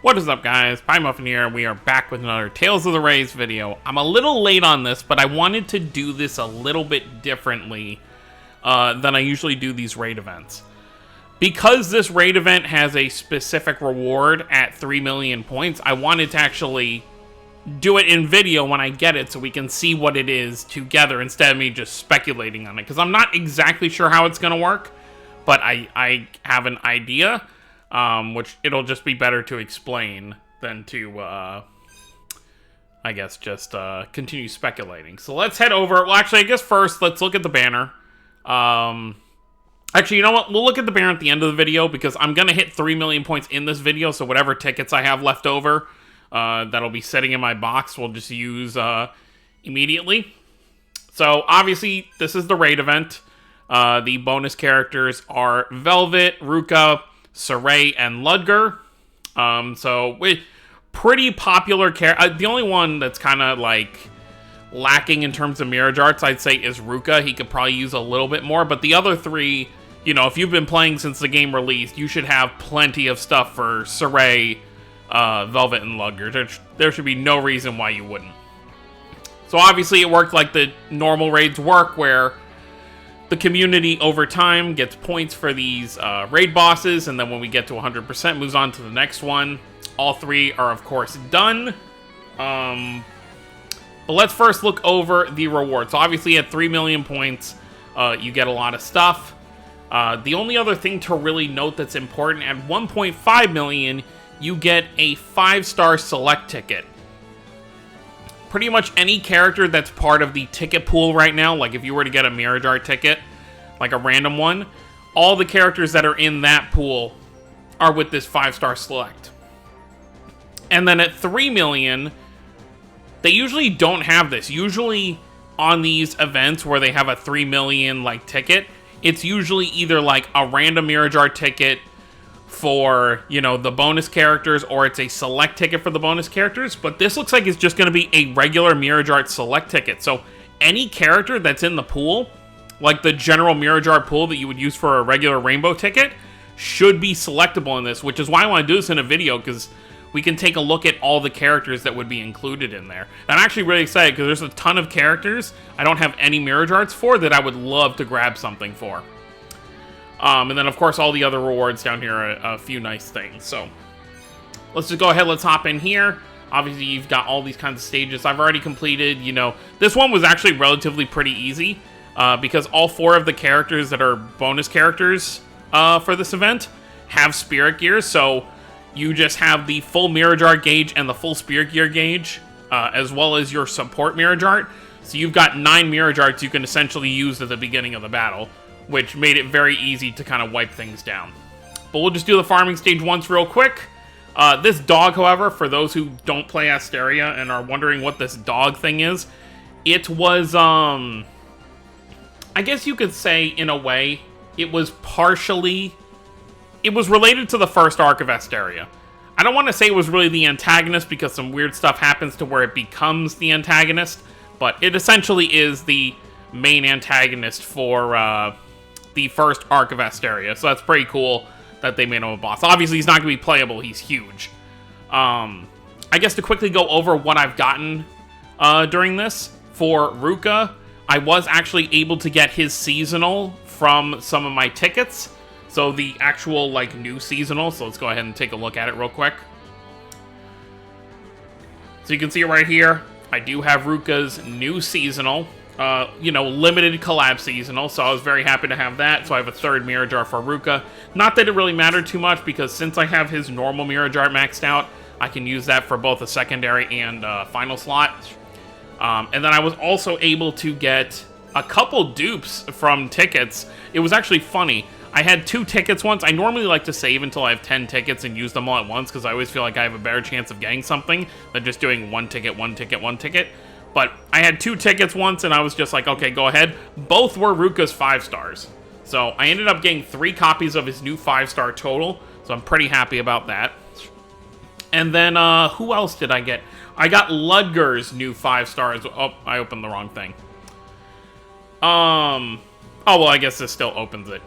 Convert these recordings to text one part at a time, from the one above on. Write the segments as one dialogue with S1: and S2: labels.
S1: What is up, guys? Pie Muffin here. We are back with another Tales of the Rays video. I'm a little late on this, but I wanted to do this a little bit differently than I usually do these raid events. Because this raid event has a specific reward at 3 million points, I wanted to actually do it in video when I get it so we can see what it is together instead of me just speculating on it. Because I'm not exactly sure how it's going to work, but I have an idea. Which it'll just be better to explain than to, I guess, just continue speculating. So let's head over. Well, actually, I guess first, let's look at the banner. Actually, you know what? We'll look at the banner at the end of the video because I'm going to hit 3 million points in this video. So whatever tickets I have left over that'll be sitting in my box, we'll just use immediately. So obviously, this is the raid event. The bonus characters are Velvet, Ruka, Saray, and Ludger. So pretty popular the only one that's kind of like lacking in terms of Mirage arts, I'd say, is Ruka. He could probably use a little bit more, but the other three, you know, if you've been playing since the game released, you should have plenty of stuff for Saray, Velvet, and Ludger. There should be no reason why you wouldn't. So obviously it worked like the normal raids work, where the community over time gets points for these raid bosses, and then when we get to 100%, moves on to the next one. All three are, of course, done. But let's first look over the rewards. So obviously at 3 million points, you get a lot of stuff. The only other thing to really note that's important, at 1.5 million, you get a 5-star select ticket. Pretty much any character that's part of the ticket pool right now, like if you were to get a Mirage art ticket, like a random one, all the characters that are in that pool are with this 5-star select. And then at 3 million, they usually don't have this. Usually on these events where they have a 3 million like ticket, it's usually either like a random Mirage art ticket for, you know, the bonus characters, or it's a select ticket for the bonus characters, but this looks like it's just going to be a regular Mirage Art select ticket. So any character that's in the pool, like the general Mirage Art pool that you would use for a regular rainbow ticket, should be selectable in this, which is why I want to do this in a video, because we can take a look at all the characters that would be included in there. And I'm actually really excited because there's a ton of characters I don't have any Mirage Arts for that I would love to grab something for. And then, of course, all the other rewards down here are a few nice things. So, let's just go ahead. Let's hop in here. Obviously, you've got all these kinds of stages I've already completed. You know, this one was actually relatively pretty easy because all 4 of the characters that are bonus characters for this event have spirit gears. So, you just have the full Mirage Art gauge and the full spirit gear gauge, as well as your support Mirage Art. So, you've got 9 Mirage Arts you can essentially use at the beginning of the battle, which made it very easy to kind of wipe things down. But we'll just do the farming stage once real quick. This dog, however, for those who don't play Asteria and are wondering what this dog thing is, it was, I guess you could say, in a way, it was related to the first arc of Asteria. I don't want to say it was really the antagonist because some weird stuff happens to where it becomes the antagonist, but it essentially is the main antagonist for, the first arc of Asteria, so that's pretty cool that they made him a boss. Obviously, he's not going to be playable, he's huge. I guess to quickly go over what I've gotten during this, for Ruka, I was actually able to get his seasonal from some of my tickets, so the actual, like, new seasonal, so let's go ahead and take a look at it real quick. So you can see it right here, I do have Ruka's new seasonal. You know, limited collab seasonal, so I was very happy to have that. So I have a 3rd Mirage Art for Ruka. Not that it really mattered too much, because since I have his normal Mirage Art maxed out, I can use that for both a secondary and final slot. And then I was also able to get a couple dupes from tickets. It was actually funny. I had 2 tickets once. I normally like to save until I have 10 tickets and use them all at once, because I always feel like I have a better chance of getting something than just doing 1 ticket, 1 ticket, 1 ticket. But I had 2 tickets once, and I was just like, okay, go ahead. Both were Ruka's 5 stars. So I ended up getting 3 copies of his new 5-star total, so I'm pretty happy about that. And then, who else did I get? I got Ludger's new 5 stars. Oh, I opened the wrong thing. Oh, well, I guess this still opens it.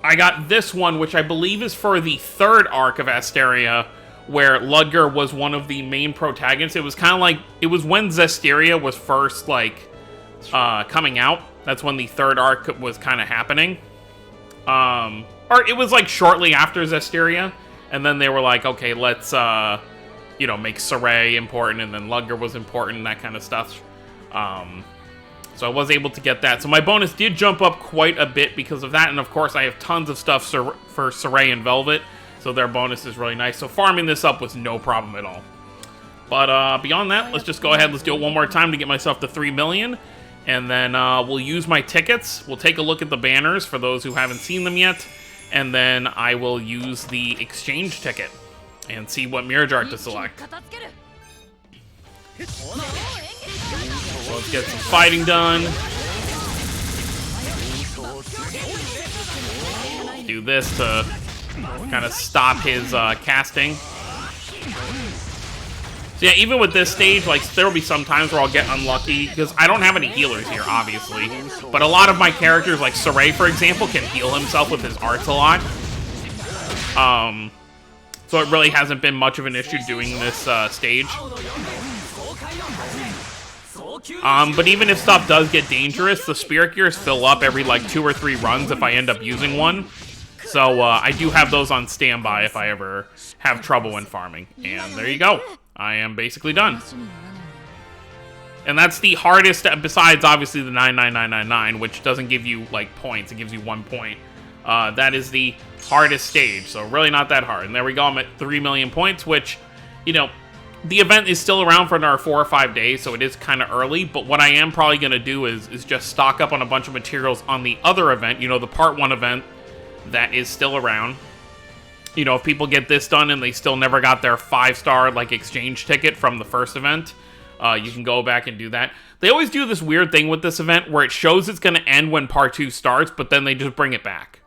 S1: I got this one, which I believe is for the 3rd arc of Asteria, where Ludger was one of the main protagonists. It was kind of like, it was when Zestiria was first, like, coming out. That's when the third arc was kind of happening. Or it was, like, shortly after Zestiria, and then they were like, okay, let's, you know, make Saray important, and then Ludger was important, and that kind of stuff. So I was able to get that. So my bonus did jump up quite a bit because of that, and of course I have tons of stuff for Saray and Velvet, so their bonus is really nice. So farming this up was no problem at all. But beyond that, let's just go ahead, let's do it one more time to get myself to 3 million, and then we'll use my tickets. We'll take a look at the banners for those who haven't seen them yet, and then I will use the exchange ticket and see what Mirage art to select. So let's get some fighting done. Do this to kind of stop his casting. So yeah, even with this stage, like, there will be some times where I'll get unlucky, because I don't have any healers here, obviously. But a lot of my characters, like Saray, for example, can heal himself with his arts a lot. So it really hasn't been much of an issue doing this stage. But even if stuff does get dangerous, the Spirit Gears fill up every, like, 2 or 3 runs if I end up using one. So I do have those on standby if I ever have trouble when farming. And there you go. I am basically done. And that's the hardest, besides obviously the 99999, which doesn't give you, like, points. It gives you 1 point. That is the hardest stage, so really not that hard. And there we go, I'm at 3 million points, which, you know, the event is still around for another 4 or 5 days, so it is kind of early. But what I am probably going to do is just stock up on a bunch of materials on the other event, you know, the Part 1 event that is still around. You know, if people get this done and they still never got their 5-star, like, exchange ticket from the first event, you can go back and do that. They always do this weird thing with this event where it shows it's going to end when Part 2 starts, but then they just bring it back.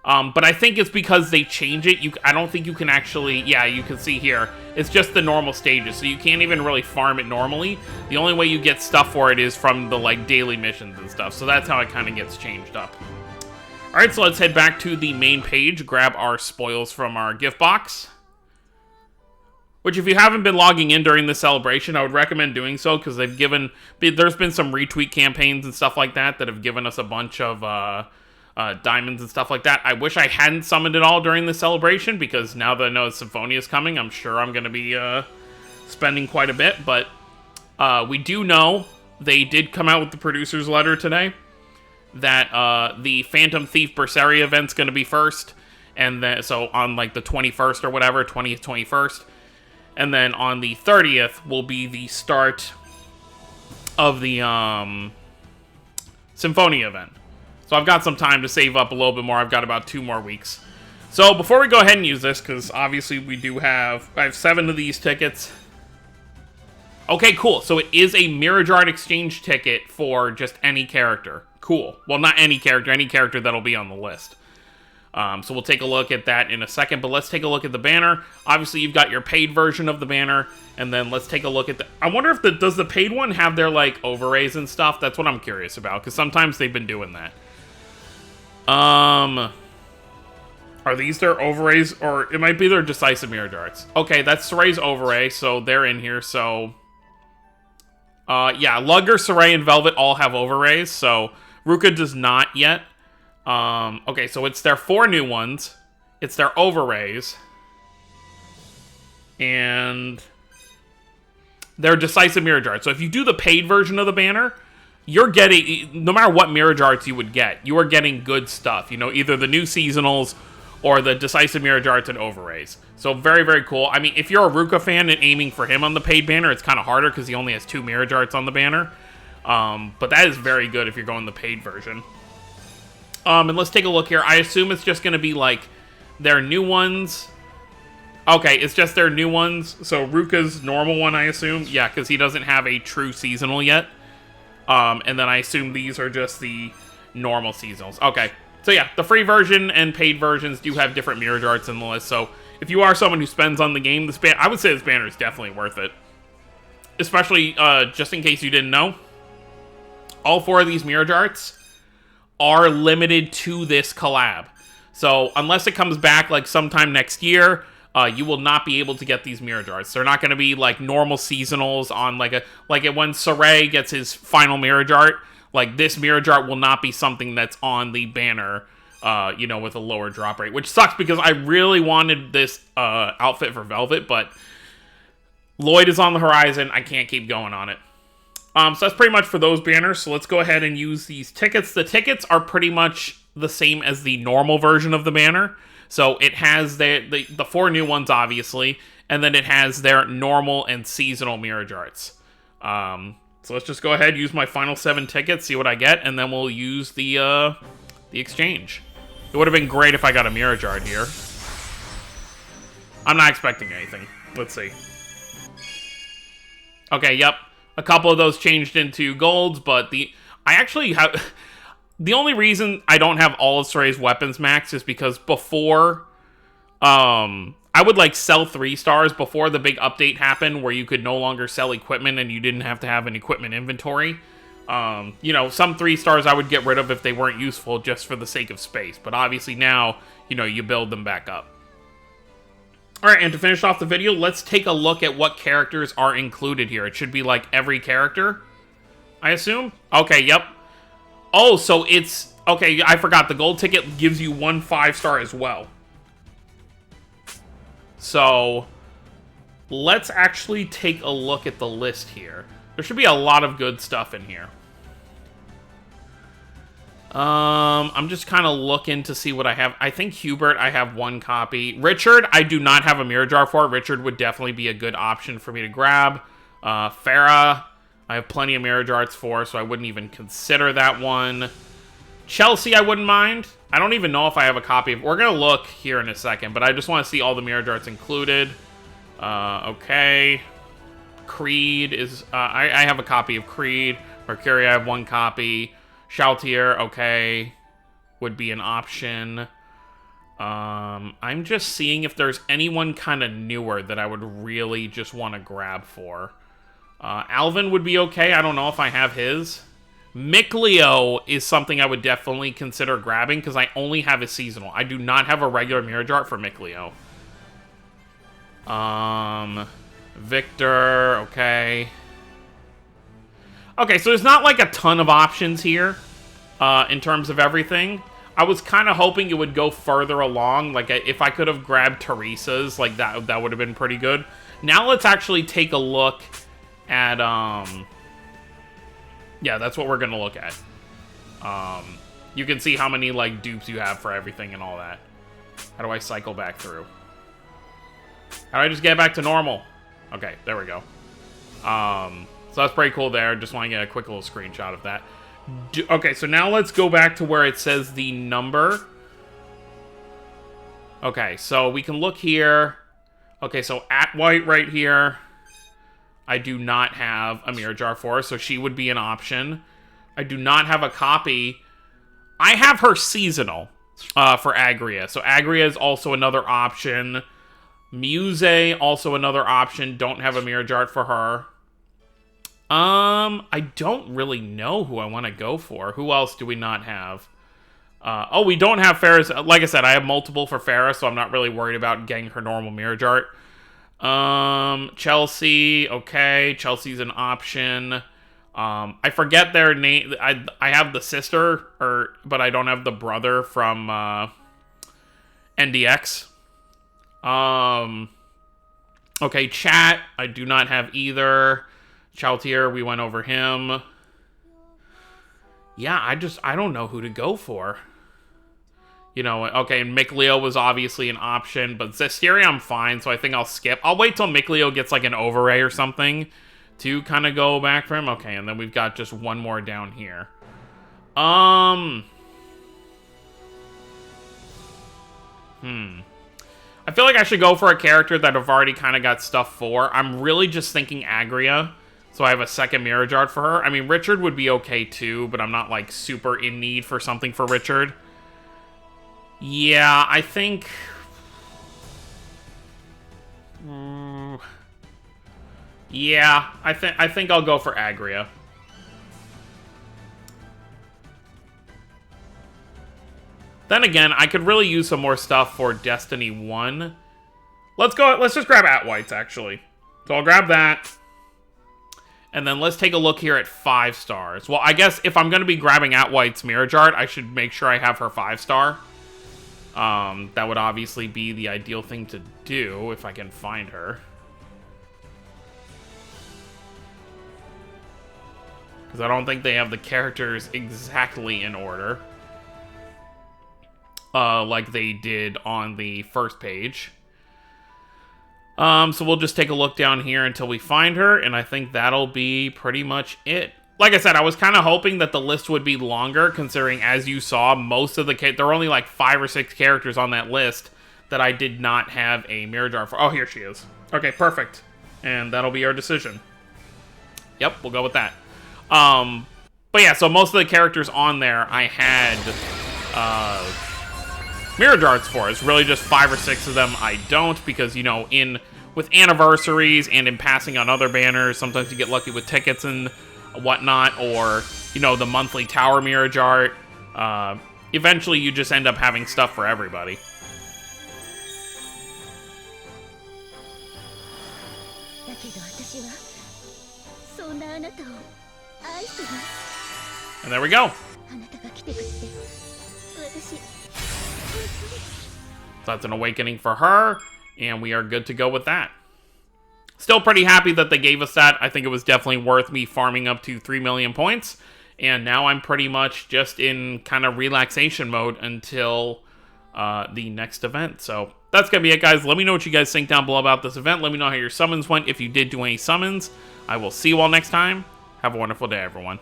S1: But I think it's because they change it. I don't think you can actually... Yeah, you can see here. It's just the normal stages, so you can't even really farm it normally. The only way you get stuff for it is from the, like, daily missions and stuff. So that's how it kind of gets changed up. Alright, so let's head back to the main page, grab our spoils from our gift box. Which, if you haven't been logging in during the celebration, I would recommend doing so, because there's been some retweet campaigns and stuff like that that have given us a bunch of diamonds and stuff like that. I wish I hadn't summoned it all during the celebration, because now that I know Symphonia is coming, I'm sure I'm going to be spending quite a bit. But we do know they did come out with the producer's letter today that the Phantom Thief Berseria event's going to be first, and then so on, like, the 21st or whatever, 20th, 21st, and then on the 30th will be the start of the Symphonia event. So I've got some time to save up a little bit more. I've got about 2 more weeks. So before we go ahead and use this, because obviously I have 7 of these tickets. Okay, cool. So it is a Mirage Art exchange ticket for just any character. Cool. Well, not any character that'll be on the list. So we'll take a look at that in a second, but let's take a look at the banner. Obviously, you've got your paid version of the banner, and then let's take a look at I wonder if does the paid one have their, like, overrays and stuff? That's what I'm curious about, because sometimes they've been doing that. Are these their overrays, or it might be their decisive Mirage Arts? Okay, that's Saray's overray, so they're in here, so... yeah, Ludger, Saray, and Velvet all have overrays, so Ruka does not yet. Okay, so it's their 4 new ones, it's their overrays, and their decisive Mirage Arts. So if you do the paid version of the banner, you're getting, no matter what Mirage Arts you would get, you are getting good stuff. You know, either the new seasonals or the decisive Mirage Arts and overrays. So very, very cool. I mean, if you're a Ruka fan and aiming for him on the paid banner, it's kind of harder because he only has 2 Mirage Arts on the banner. But that is very good if you're going the paid version. And let's take a look here. I assume it's just going to be, like, their new ones. Okay, it's just their new ones. So Ruka's normal one, I assume. Yeah, because he doesn't have a true seasonal yet. And then I assume these are just the normal seasonals. Okay, so yeah, the free version and paid versions do have different Mirage Arts in the list. So if you are someone who spends on the game, I would say this banner is definitely worth it. Especially, just in case you didn't know, all 4 of these Mirage Arts are limited to this collab. So unless it comes back, like, sometime next year, you will not be able to get these Mirage Arts. They're not going to be like normal seasonals on when Saray gets his final Mirage Art. Like, this Mirage Art will not be something that's on the banner, with a lower drop rate, which sucks because I really wanted this outfit for Velvet, but Lloyd is on the horizon. I can't keep going on it. So that's pretty much for those banners. So let's go ahead and use these tickets. The tickets are pretty much the same as the normal version of the banner. So it has the 4 new ones, obviously, and then it has their normal and seasonal Mirage Arts. So let's just go ahead, use my final 7 tickets, see what I get, and then we'll use the exchange. It would have been great if I got a Mirage Art here. I'm not expecting anything. Let's see. Okay, yep. A couple of those changed into golds, but I actually have... The only reason I don't have all of Saray's weapons maxed is because before... I would, like, sell 3 stars before the big update happened where you could no longer sell equipment and you didn't have to have an equipment inventory. Some 3 stars I would get rid of if they weren't useful just for the sake of space. But obviously now, you build them back up. Alright, and to finish off the video, let's take a look at what characters are included here. It should be, like, every character, I assume? Okay, yep. Oh, so it's... Okay, I forgot. The gold ticket gives you 1 5-star as well. So, let's actually take a look at the list here. There should be a lot of good stuff in here. I'm just kind of looking to see what I have. I think Hubert, I have 1 copy. Richard, I do not have a Mirage Art for. Richard would definitely be a good option for me to grab. Farah, I have plenty of Mirage Arts for, so I wouldn't even consider that one. Chelsea, I wouldn't mind. I don't even know if I have a copy of... We're going to look here in a second, but I just want to see all the Mirage Arts included. Okay. Creed is... I have a copy of Creed. Mercury, I have 1 copy. Shoutier, okay. Would be an option. I'm just seeing if there's anyone kind of newer that I would really just want to grab for. Alvin would be okay. I don't know if I have his. Mickleo is something I would definitely consider grabbing because I only have a seasonal. I do not have a regular Mirage Art for Mickleo. Victor, okay. Okay, so there's not like a ton of options here in terms of everything. I was kind of hoping it would go further along. Like, if I could have grabbed Teresa's, like, that would have been pretty good. Now let's actually take a look at, yeah, that's what we're going to look at. You can see how many, like, dupes you have for everything and all that. How do I cycle back through? How do I just get back to normal? Okay, there we go. So that's pretty cool there. Just want to get a quick little screenshot of that. Okay, so now let's go back to where it says the number. Okay, so we can look here. Okay, so at White right here, I do not have a Mirage Art for her, so she would be an option. I do not have a copy. I have her seasonal for Agria. So Agria is also another option. Muse, also another option. Don't have a Mirage Art for her. I don't really know who I want to go for. Who else do we not have? Oh, we don't have Farrah's. Like I said, I have multiple for Farrah, so I'm not really worried about getting her normal Mirage Art. Chelsea, okay. Chelsea's an option. I forget their name. I have the sister, but I don't have the brother from, NDX. Okay, Chat, I do not have either. Choutier, we went over him. Yeah, I don't know who to go for. Okay, and Mickleo was obviously an option, but Zestiria I'm fine, so I think I'll skip. I'll wait till Mickleo gets like an overray or something to kind of go back for him. Okay, and then we've got just one more down here. I feel like I should go for a character that I've already kind of got stuff for. I'm really just thinking Agria. So I have a second Mirage Art for her. I mean, Richard would be okay too, but I'm not, like, super in need for something for Richard. Yeah, I think... yeah, I think I'll go for Agria. Then again, I could really use some more stuff for Destiny 1. let's go. Let's just grab At-Whites, actually. So I'll grab that. And then let's take a look here at 5 stars. Well, I guess if I'm going to be grabbing At-White's Mirage Art, I should make sure I have her 5-star. That would obviously be the ideal thing to do if I can find her. Because I don't think they have the characters exactly in order. Like they did on the first page. So we'll just take a look down here until we find her, and I think that'll be pretty much it. Like I said, I was kind of hoping that the list would be longer, considering, as you saw, most of the there were only like 5 or 6 characters on that list that I did not have a Mirage Art for. Oh, here she is. Okay, perfect. And that'll be our decision. Yep, we'll go with that. But yeah, so most of the characters on there I had Mirage Arts for. It's really just 5 or 6 of them I don't, because, you know, with anniversaries and in passing on other banners, sometimes you get lucky with tickets and whatnot, or, you know, the monthly Tower Mirage Art. Eventually you just end up having stuff for everybody. And there we go. So that's an awakening for her, and we are good to go with that. Still pretty happy that they gave us that. I think it was definitely worth me farming up to 3 million points, and now I'm pretty much just in kind of relaxation mode until the next event. So that's going to be it, guys. Let me know what you guys think down below about this event. Let me know how your summons went, if you did do any summons. I will see you all next time. Have a wonderful day, everyone.